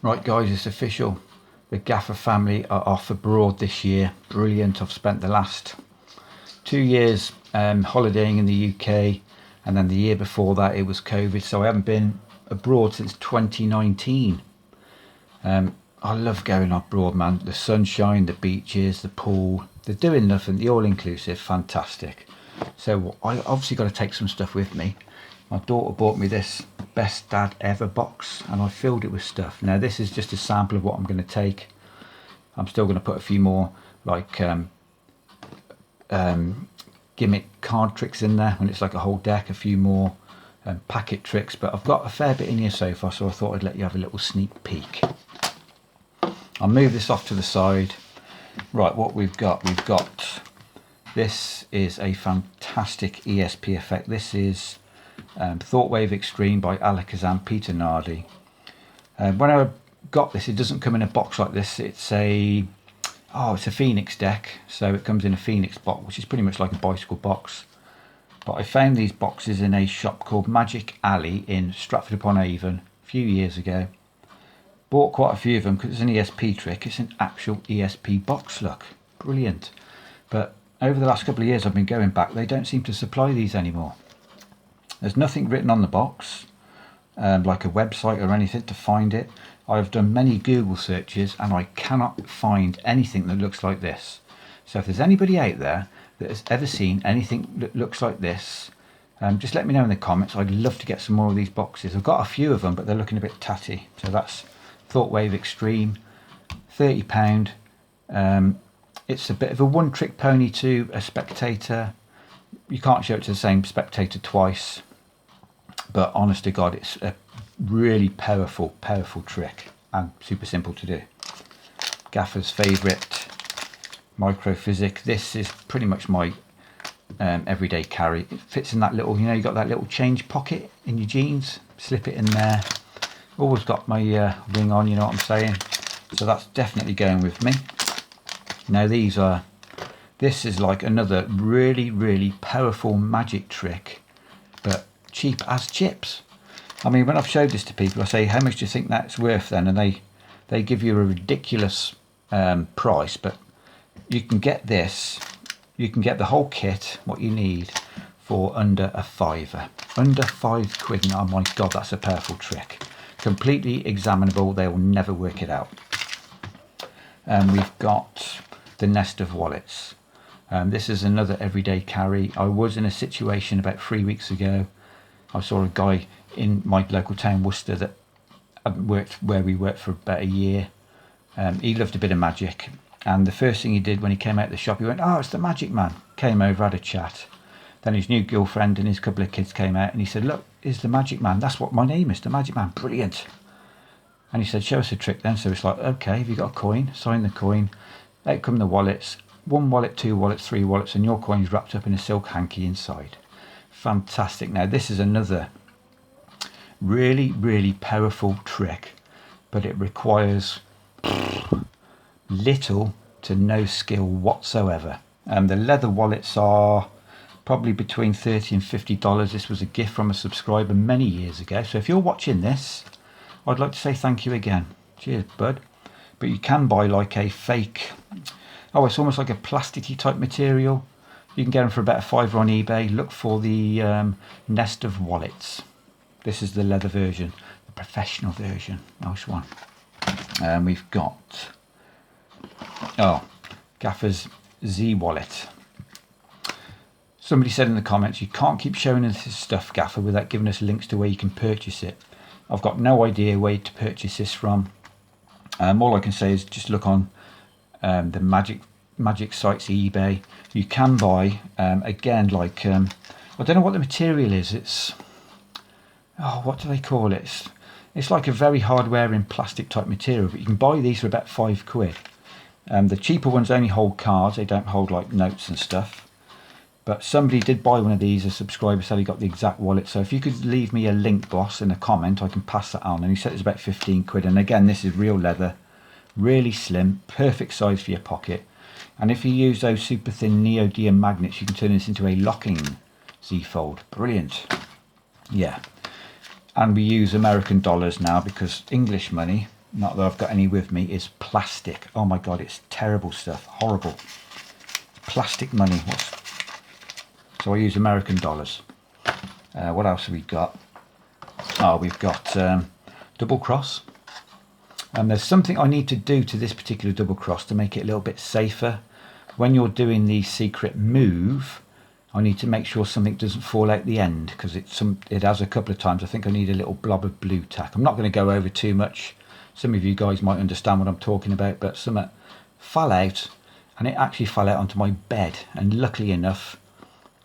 Right guys, it's official. The Gaffer family are off abroad this year. Brilliant. I've spent the last 2 years holidaying in the UK, and then the year before that it was COVID, so I haven't been abroad since 2019. I love going abroad, man. The sunshine, the beaches, the pool, they're doing nothing, the all-inclusive, fantastic. So I obviously got to take some stuff with me. My daughter bought me this best dad ever box and I filled it with stuff. Now this is just a sample of what I'm going to take. I'm still going to put a few more like gimmick card tricks in there, and it's like a whole deck, a few more packet tricks, but I've got a fair bit in here so far, so I thought I'd let you have a little sneak peek. I'll move this off to the side. Right, what we've got this is a fantastic ESP effect. This is Thought Wave Extreme by Alakazam Peter Nardi. When I got this, it doesn't come in a box like this. It's a Phoenix deck, so it comes in a Phoenix box, which is pretty much like a bicycle box. But I found these boxes in a shop called Magic Alley in Stratford-upon-Avon a few years ago. Bought quite a few of them because it's an ESP trick. It's an actual ESP box, look, brilliant. But over the last couple of years I've been going back, they don't seem to supply these anymore. There's nothing written on the box, like a website or anything to find it. I've done many Google searches and I cannot find anything that looks like this. So if there's anybody out there that has ever seen anything that looks like this, just let me know in the comments. I'd love to get some more of these boxes. I've got a few of them, but they're looking a bit tatty. So that's Thought Wave Extreme, £30. It's a bit of a one trick pony to a spectator. You can't show it to the same spectator twice, but honest to God, it's a really powerful trick and super simple to do. Gaffer's favourite microphysic. This is pretty much my everyday carry. It fits in that little, you got that little change pocket in your jeans, slip it in there. Always got my ring on, you know what I'm saying, so that's definitely going with me. Now this is like another really powerful magic trick, but cheap as chips. I mean, when I've showed this to people, I say, how much do you think that's worth then? And they give you a ridiculous price, but you can get this, you can get the whole kit, what you need, for under a £5. Under £5. Oh my God, that's a powerful trick. Completely examinable, they will never work it out. We've got the nest of wallets. This is another everyday carry. I was in a situation about 3 weeks ago. I saw a guy in my local town, Worcester, that worked where we worked for about a year. He loved a bit of magic, and the first thing he did when he came out of the shop, he went, "Oh, it's the magic man." Came over, had a chat. Then his new girlfriend and his couple of kids came out, and he said, "Look, it's the magic man. That's what my name is, the magic man. Brilliant." And he said, "Show us a trick then." So it's like, okay, have you got a coin? Sign the coin. Out come the wallets. 1 wallet, 2 wallets, 3 wallets, and your coin's wrapped up in a silk hanky inside. Fantastic. Now this is another really powerful trick, but it requires little to no skill whatsoever. The leather wallets are probably between $30 and $50. This was a gift from a subscriber many years ago, so if you're watching this, I'd like to say thank you again. Cheers, bud. But you can buy like a fake, it's almost like a plasticky type material. You can get them for about £5 on eBay. Look for the nest of wallets. This is the leather version, the professional version. Nice one. We've got Gaffer's Z wallet. Somebody said in the comments, you can't keep showing us this stuff, Gaffer, without giving us links to where you can purchase it. I've got no idea where to purchase this from. All I can say is just look on the magic sites, eBay. You can buy again, like I don't know what the material is. It's what do they call it? It's like a very hard wearing plastic type material, but you can buy these for about £5. The cheaper ones only hold cards, they don't hold like notes and stuff. But somebody did buy one of these, a subscriber said he got the exact wallet, so if you could leave me a link, boss, in a comment, I can pass that on. And he said it's about £15. And again, this is real leather, really slim, perfect size for your pocket. And if you use those super thin neodymium magnets, you can turn this into a locking Z-fold. Brilliant. Yeah. And we use American dollars now because English money not that I've got any with me, is plastic. Oh my god, it's terrible stuff, horrible. Plastic money. So I use American dollars. What else have we got? Oh, we've got double cross. And there's something I need to do to this particular double cross to make it a little bit safer. When you're doing the secret move, I need to make sure something doesn't fall out the end, because it has a couple of times. I think I need a little blob of blue tack. I'm not going to go over too much. Some of you guys might understand what I'm talking about, but something fell out, and it actually fell out onto my bed. And luckily enough,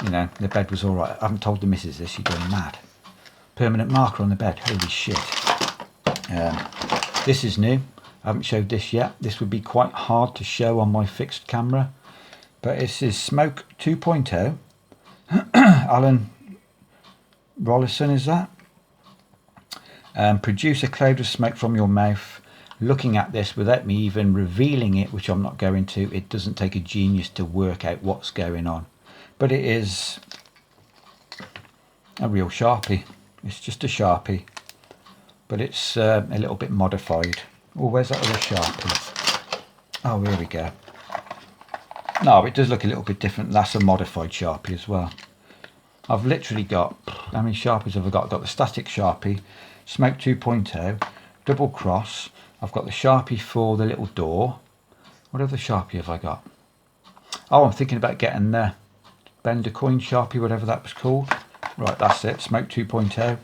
you know, the bed was all right. I haven't told the missus this, she's going mad. Permanent marker on the bed, holy shit. This is new. I haven't showed this yet. This would be quite hard to show on my fixed camera, but this is Smoke 2.0. Alan Rollison is that. Produce a cloud of smoke from your mouth. Looking at this without me even revealing it, which I'm not going to, it doesn't take a genius to work out what's going on. But it is a real Sharpie. It's just a Sharpie, but it's a little bit modified. Oh, where's that other Sharpie? Oh, here we go. No, it does look a little bit different. That's a modified Sharpie as well. I've literally got, how many Sharpies have I got? I've got the static Sharpie, Smoke 2.0, double cross. I've got the Sharpie for the little door. What other Sharpie have I got? Oh, I'm thinking about getting the Bender Coin Sharpie, whatever that was called. Right, that's it, Smoke 2.0.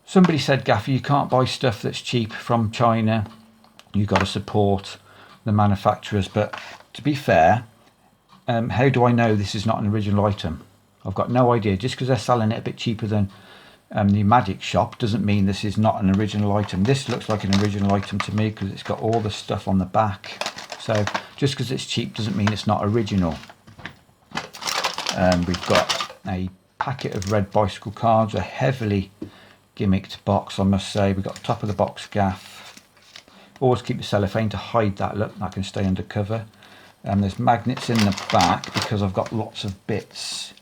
Somebody said, Gaffer, you can't buy stuff that's cheap from China. You've got to support the manufacturers. But to be fair, how do I know this is not an original item? I've got no idea. Just because they're selling it a bit cheaper than the Magic Shop doesn't mean this is not an original item. This looks like an original item to me because it's got all the stuff on the back. So just because it's cheap doesn't mean it's not original. We've got a packet of red bicycle cards, a heavily gimmicked box, I must say. We've got top of the box gaff. Always keep the cellophane to hide that. Look, that can stay under cover. There's magnets in the back because I've got lots of bits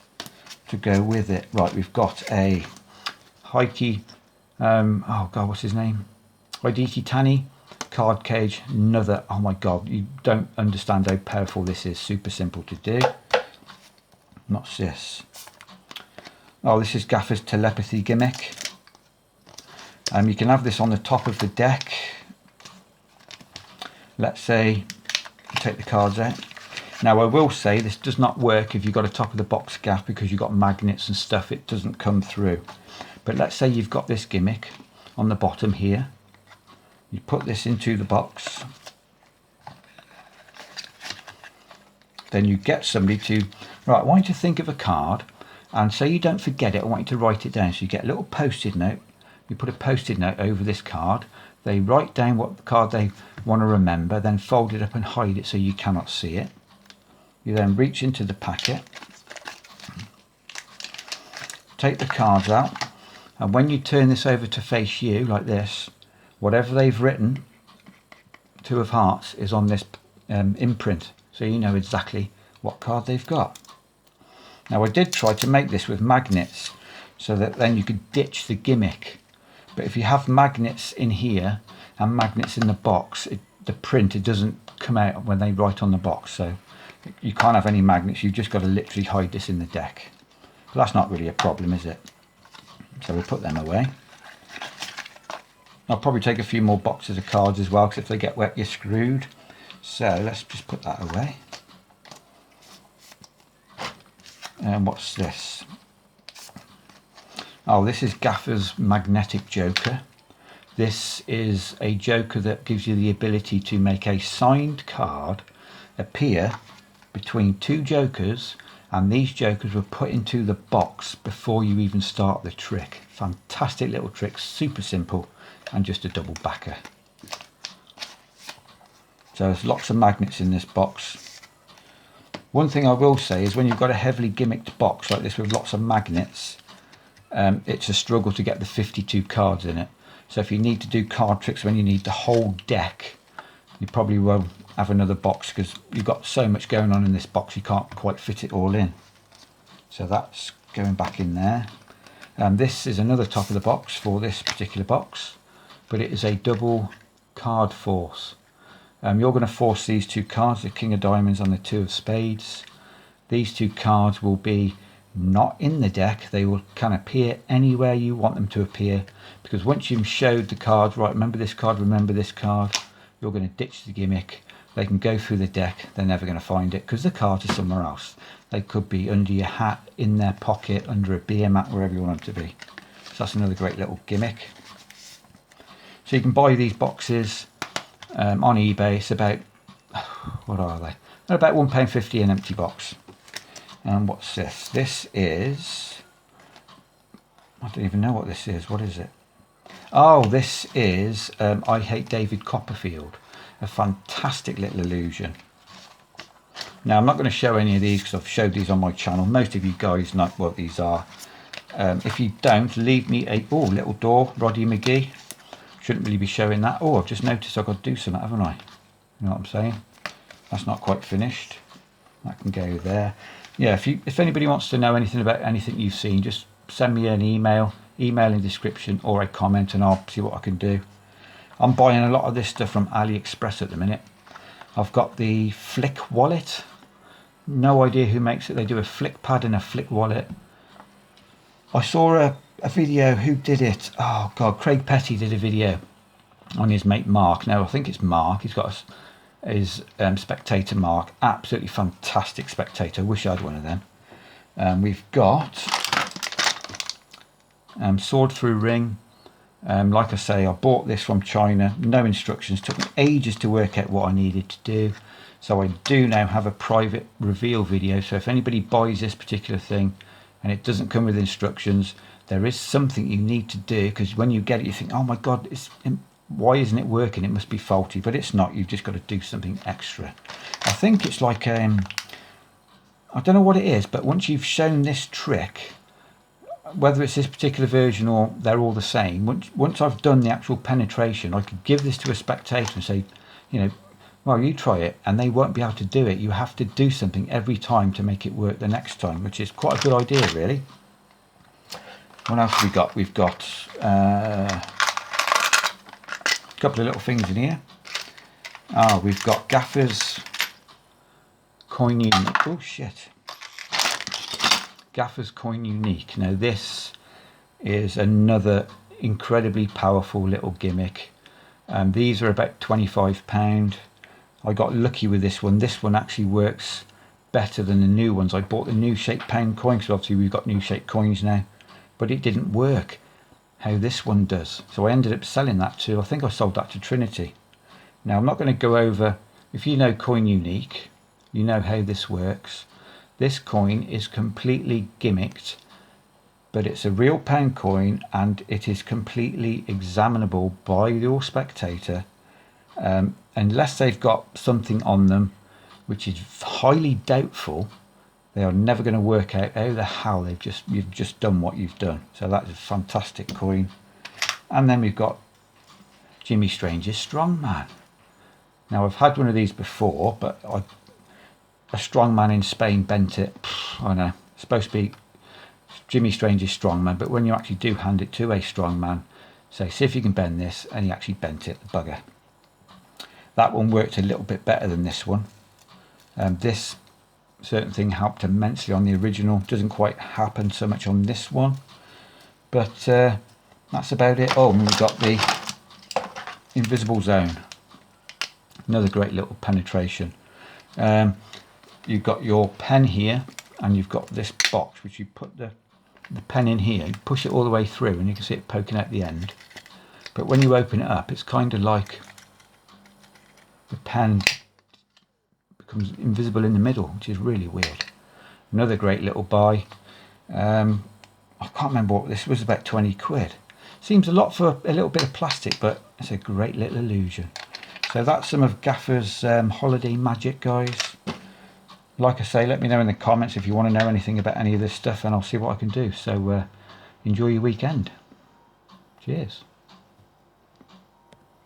to go with it. Right, we've got a Heike, oh god, what's his name? Hideki Tani card cage. Another, oh my god, you don't understand how powerful this is. Super simple to do. What's this? Oh, this is Gaffer's telepathy gimmick. You can have this on the top of the deck. Let's say you take the cards out. Now I will say this does not work if you've got a top of the box gaff, because you've got magnets and stuff, it doesn't come through. But let's say you've got this gimmick on the bottom here. You put this into the box. Then you get somebody to, right, I want you to think of a card, and so you don't forget it, I want you to write it down. So you get a little post-it note. You put a post-it note over this card. They write down what card they want to remember, then fold it up and hide it so you cannot see it. You then reach into the packet, take the cards out, and when you turn this over to face you like this, whatever they've written, 2 of hearts, is on this imprint, so you know exactly what card they've got. Now I did try to make this with magnets so that then you could ditch the gimmick, but if you have magnets in here and magnets in the box, the print, it doesn't come out when they write on the box, so you can't have any magnets. You've just got to literally hide this in the deck. But that's not really a problem, is it? So we'll put them away. I'll probably take a few more boxes of cards as well, because if they get wet you're screwed. So let's just put that away. And what's this? Oh, this is Gaffer's magnetic joker. This is a joker that gives you the ability to make a signed card appear between 2 jokers, and these jokers were put into the box before you even start the trick. Fantastic little trick, super simple, and just a double backer. So there's lots of magnets in this box. One thing I will say is when you've got a heavily gimmicked box like this with lots of magnets, it's a struggle to get the 52 cards in it. So if you need to do card tricks when you need the whole deck, you probably will have another box, because you've got so much going on in this box you can't quite fit it all in. So that's going back in there. This is another top of the box for this particular box. but it is a double card force. You're going to force these two cards, the King of Diamonds and the Two of Spades. These two cards will be not in the deck. They will can appear anywhere you want them to appear, because once you've showed the cards, right, remember this card, remember this card, you're going to ditch the gimmick. They can go through the deck, they're never going to find it because the cards are somewhere else. They could be under your hat, in their pocket, under a beer mat, wherever you want them to be. So that's another great little gimmick. So you can buy these boxes on eBay. It's about, what are they? They're about £1.50 an empty box. And what's this? This is, I don't even know what this is. What is it? Oh, this is I Hate David Copperfield. A fantastic little illusion. Now, I'm not going to show any of these because I've showed these on my channel. Most of you guys know what these are. If you don't, leave me a little door, Roddy McGee. Shouldn't really be showing that. Oh, I've just noticed I've got to do something, haven't I? You know what I'm saying? That's not quite finished. That can go there. Yeah, if anybody wants to know anything about anything you've seen, just send me an email in description, or a comment, and I'll see what I can do. I'm buying a lot of this stuff from AliExpress at the minute. I've got the Flick wallet. No idea who makes it. They do a flick pad and a flick wallet. I saw a video, who did it? Oh God, Craig Petty did a video on his mate Mark. Now I think it's Mark. He's got his spectator Mark. Absolutely fantastic spectator. Wish I had one of them. We've got sword through ring. Like I say, I bought this from China. No instructions. Took me ages to work out what I needed to do. So I do now have a private reveal video. So if anybody buys this particular thing and it doesn't come with instructions, there is something you need to do, because when you get it you think, oh my God, why isn't it working? It must be faulty. But it's not. You've just got to do something extra. I think it's like I don't know what it is, but once you've shown this trick, whether it's this particular version or they're all the same, once I've done the actual penetration, I could give this to a spectator and say, you know, well, you try it, and they won't be able to do it. You have to do something every time to make it work the next time, which is quite a good idea, really. What else have we got? We've got a couple of little things in here. We've got Gaffer's coin unique. Oh shit. Gaffer's coin unique. Now this is another incredibly powerful little gimmick. These are about £25. I got lucky with this one. This one actually works better than the new ones. I bought the new shaped pound coin because obviously we've got new shaped coins now, but it didn't work how this one does. So I ended up selling that to, I think I sold that to Trinity. Now I'm not going to go over, if you know coin unique, you know how this works. This coin is completely gimmicked, but it's a real pound coin and it is completely examinable by your spectator, unless they've got something on them, which is highly doubtful. They are never going to work out how the hell you've just done what you've done. So that is a fantastic coin. And then we've got Jimmy Strange's Strongman. Now I've had one of these before, but a strongman in Spain bent it. I know, it's supposed to be Jimmy Strange's Strongman, but when you actually do hand it to a strongman, say, see if you can bend this, and he actually bent it, the bugger. That one worked a little bit better than this one. This certain thing helped immensely on the original. Doesn't quite happen so much on this one, but that's about it. Oh, and we've got the invisible zone. Another great little penetration. You've got your pen here, and you've got this box which you put the pen in here, you push it all the way through, and you can see it poking out the end. But when you open it up, it's kind of like the pen becomes invisible in the middle, which is really weird. Another great little buy. I can't remember what this was, about 20 quid. Seems a lot for a little bit of plastic, but it's a great little illusion. So that's some of Gaffer's holiday magic, guys. Like I say, let me know in the comments if you want to know anything about any of this stuff, and I'll see what I can do. So enjoy your weekend. Cheers.